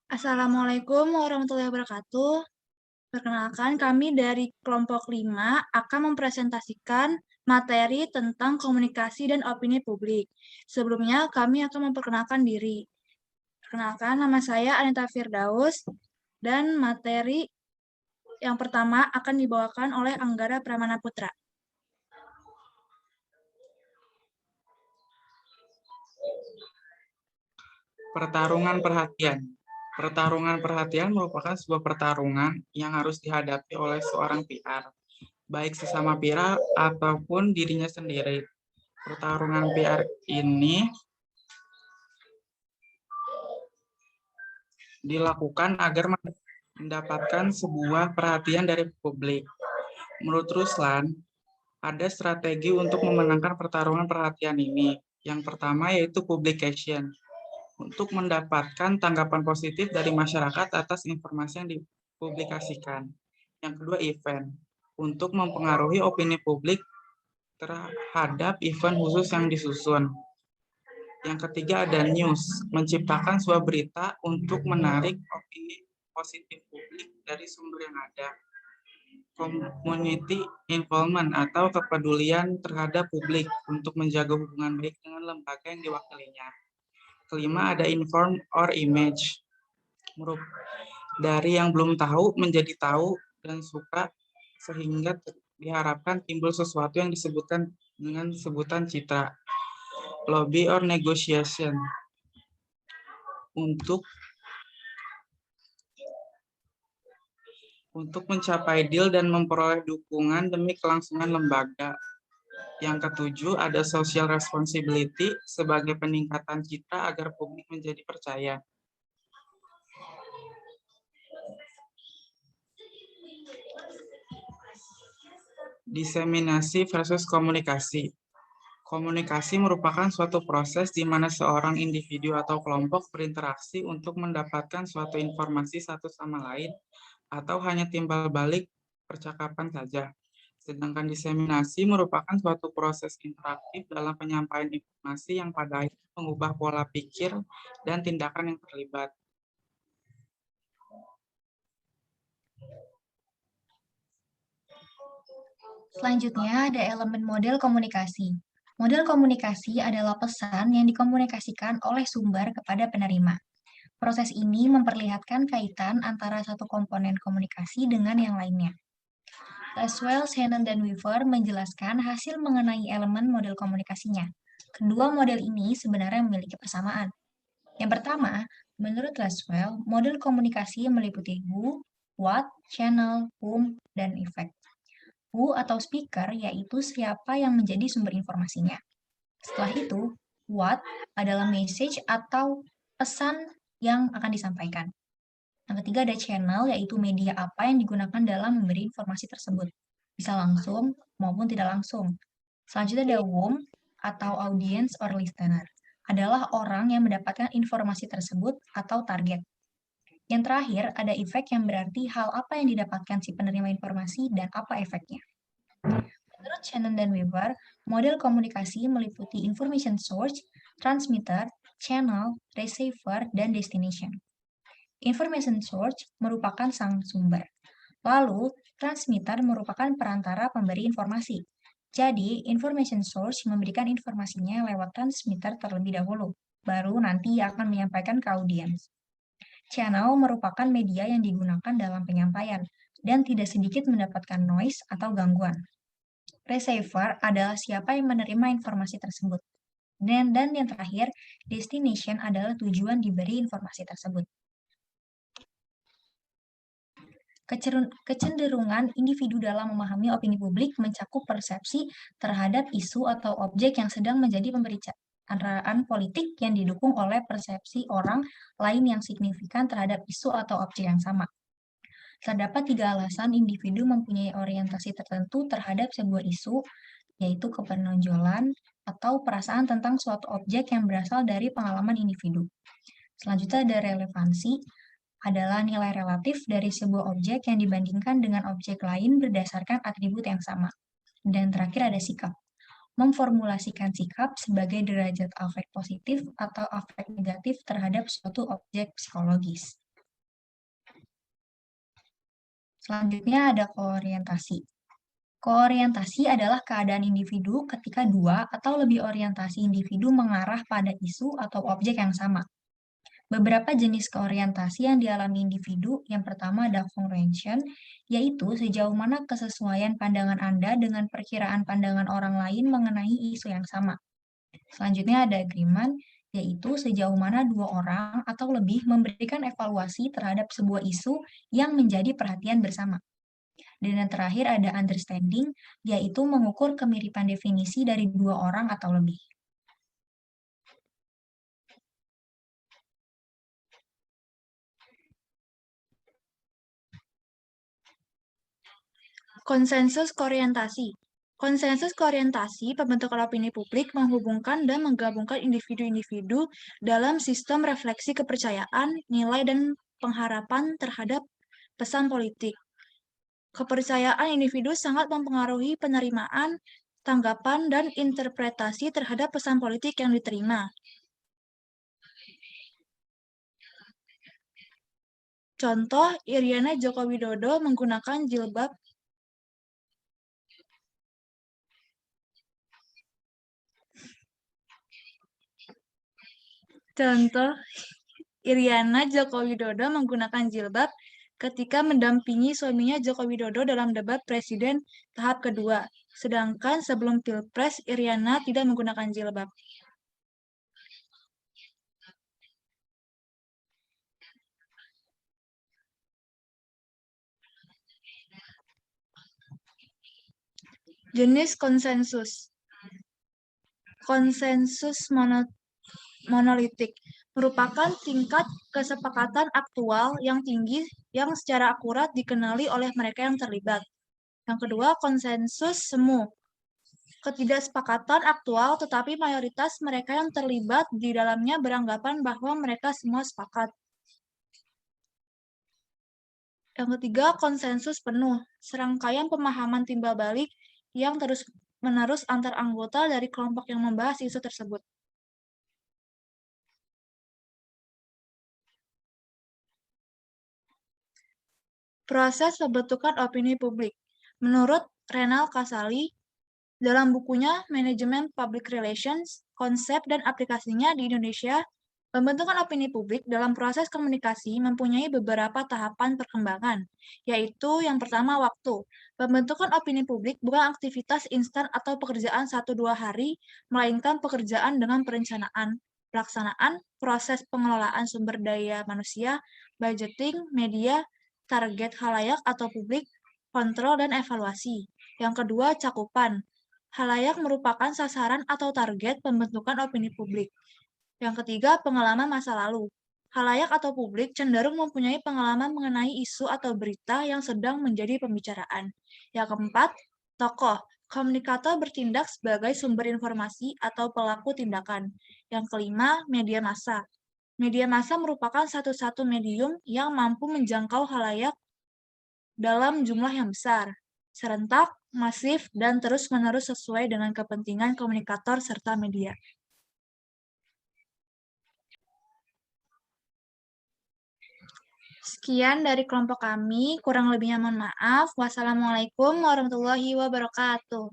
Assalamualaikum warahmatullahi wabarakatuh. Perkenalkan, kami dari kelompok 5 akan mempresentasikan materi tentang komunikasi dan opini publik. Sebelumnya, kami akan memperkenalkan diri. Perkenalkan, nama saya Anita Firdaus, dan materi yang pertama akan dibawakan oleh Anggara Pramana Putra. Pertarungan perhatian. Pertarungan perhatian merupakan sebuah pertarungan yang harus dihadapi oleh seorang PR, baik sesama PR ataupun dirinya sendiri. Pertarungan PR ini dilakukan agar mendapatkan sebuah perhatian dari publik. Menurut Ruslan, ada strategi untuk memenangkan pertarungan perhatian ini. Yang pertama yaitu publication, untuk mendapatkan tanggapan positif dari masyarakat atas informasi yang dipublikasikan. Yang kedua, event, untuk mempengaruhi opini publik terhadap event khusus yang disusun. Yang ketiga ada news, menciptakan sebuah berita untuk menarik opini positif publik dari sumber yang ada. Community involvement atau kepedulian terhadap publik untuk menjaga hubungan baik dengan lembaga yang diwakilinya. Kelima ada inform or image, dari yang belum tahu menjadi tahu dan suka, sehingga diharapkan timbul sesuatu yang disebutkan dengan sebutan citra. Lobby or negotiation, untuk mencapai deal dan memperoleh dukungan demi kelangsungan lembaga. Yang ketujuh ada social responsibility sebagai peningkatan citra agar publik menjadi percaya. Diseminasi versus komunikasi. Komunikasi merupakan suatu proses di mana seorang individu atau kelompok berinteraksi untuk mendapatkan suatu informasi satu sama lain atau hanya timbal balik percakapan saja. Sedangkan diseminasi merupakan suatu proses interaktif dalam penyampaian informasi yang pada akhirnya mengubah pola pikir dan tindakan yang terlibat. Selanjutnya ada elemen model komunikasi. Model komunikasi adalah pesan yang dikomunikasikan oleh sumber kepada penerima. Proses ini memperlihatkan kaitan antara satu komponen komunikasi dengan yang lainnya. Laswell, Shannon, dan Weaver menjelaskan hasil mengenai elemen model komunikasinya. Kedua model ini sebenarnya memiliki persamaan. Yang pertama, menurut Laswell, model komunikasi meliputi who, what, channel, whom, dan effect. Who atau speaker yaitu siapa yang menjadi sumber informasinya. Setelah itu, what adalah message atau pesan yang akan disampaikan. Yang ketiga ada channel, yaitu media apa yang digunakan dalam memberi informasi tersebut. Bisa langsung maupun tidak langsung. Selanjutnya ada whom atau audience or listener. Adalah orang yang mendapatkan informasi tersebut atau target. Yang terakhir ada effect yang berarti hal apa yang didapatkan si penerima informasi dan apa efeknya. Menurut Shannon dan Weaver, model komunikasi meliputi information source, transmitter, channel, receiver, dan destination. Information source merupakan sang sumber. Lalu, transmitter merupakan perantara pemberi informasi. Jadi, information source memberikan informasinya lewat transmitter terlebih dahulu, baru nanti akan menyampaikan ke audiens. Channel merupakan media yang digunakan dalam penyampaian, dan tidak sedikit mendapatkan noise atau gangguan. Receiver adalah siapa yang menerima informasi tersebut. Dan yang terakhir, destination adalah tujuan diberi informasi tersebut. Kecenderungan individu dalam memahami opini publik mencakup persepsi terhadap isu atau objek yang sedang menjadi pembicaraan politik yang didukung oleh persepsi orang lain yang signifikan terhadap isu atau objek yang sama. Terdapat 3 alasan individu mempunyai orientasi tertentu terhadap sebuah isu, yaitu kepenonjolan atau perasaan tentang suatu objek yang berasal dari pengalaman individu. Selanjutnya ada relevansi, adalah nilai relatif dari sebuah objek yang dibandingkan dengan objek lain berdasarkan atribut yang sama. Dan terakhir ada sikap, memformulasikan sikap sebagai derajat afek positif atau afek negatif terhadap suatu objek psikologis. Selanjutnya ada koorientasi. Koorientasi adalah keadaan individu ketika dua atau lebih orientasi individu mengarah pada isu atau objek yang sama. Beberapa jenis keorientasi yang dialami individu, yang pertama ada congruention, yaitu sejauh mana kesesuaian pandangan Anda dengan perkiraan pandangan orang lain mengenai isu yang sama. Selanjutnya ada agreement, yaitu sejauh mana dua orang atau lebih memberikan evaluasi terhadap sebuah isu yang menjadi perhatian bersama. Dan yang terakhir ada understanding, yaitu mengukur kemiripan definisi dari dua orang atau lebih. Konsensus koorientasi. Konsensus koorientasi pembentukan opini publik menghubungkan dan menggabungkan individu-individu dalam sistem refleksi kepercayaan, nilai, dan pengharapan terhadap pesan politik. Kepercayaan individu sangat mempengaruhi penerimaan, tanggapan, dan interpretasi terhadap pesan politik yang diterima. Contoh, Iriana Joko Widodo menggunakan jilbab. Contoh, Iriana Joko Widodo menggunakan jilbab ketika mendampingi suaminya Joko Widodo dalam debat presiden tahap kedua. Sedangkan sebelum Pilpres, Iriana tidak menggunakan jilbab. Jenis konsensus. Konsensus monolitik merupakan tingkat kesepakatan aktual yang tinggi yang secara akurat dikenali oleh mereka yang terlibat. Yang kedua, konsensus semu. Ketidaksepakatan aktual, tetapi mayoritas mereka yang terlibat di dalamnya beranggapan bahwa mereka semua sepakat. Yang ketiga, konsensus penuh. Serangkaian pemahaman timbal balik yang terus-menerus antar anggota dari kelompok yang membahas isu tersebut. Proses pembentukan opini publik. Menurut Renal Kasali, dalam bukunya Manajemen Public Relations, Konsep dan Aplikasinya di Indonesia, pembentukan opini publik dalam proses komunikasi mempunyai beberapa tahapan perkembangan, yaitu yang pertama waktu. Pembentukan opini publik bukan aktivitas instan atau pekerjaan 1-2 hari, melainkan pekerjaan dengan perencanaan, pelaksanaan, proses pengelolaan sumber daya manusia, budgeting, media, target khalayak atau publik, kontrol, dan evaluasi. Yang kedua, cakupan. Khalayak merupakan sasaran atau target pembentukan opini publik. Yang ketiga, pengalaman masa lalu. Khalayak atau publik cenderung mempunyai pengalaman mengenai isu atau berita yang sedang menjadi pembicaraan. Yang keempat, tokoh. Komunikator bertindak sebagai sumber informasi atau pelaku tindakan. Yang kelima, media massa. Media massa merupakan satu-satu medium yang mampu menjangkau khalayak dalam jumlah yang besar, serentak, masif, dan terus-menerus sesuai dengan kepentingan komunikator serta media. Sekian dari kelompok kami, kurang lebihnya mohon maaf. Wassalamualaikum warahmatullahi wabarakatuh.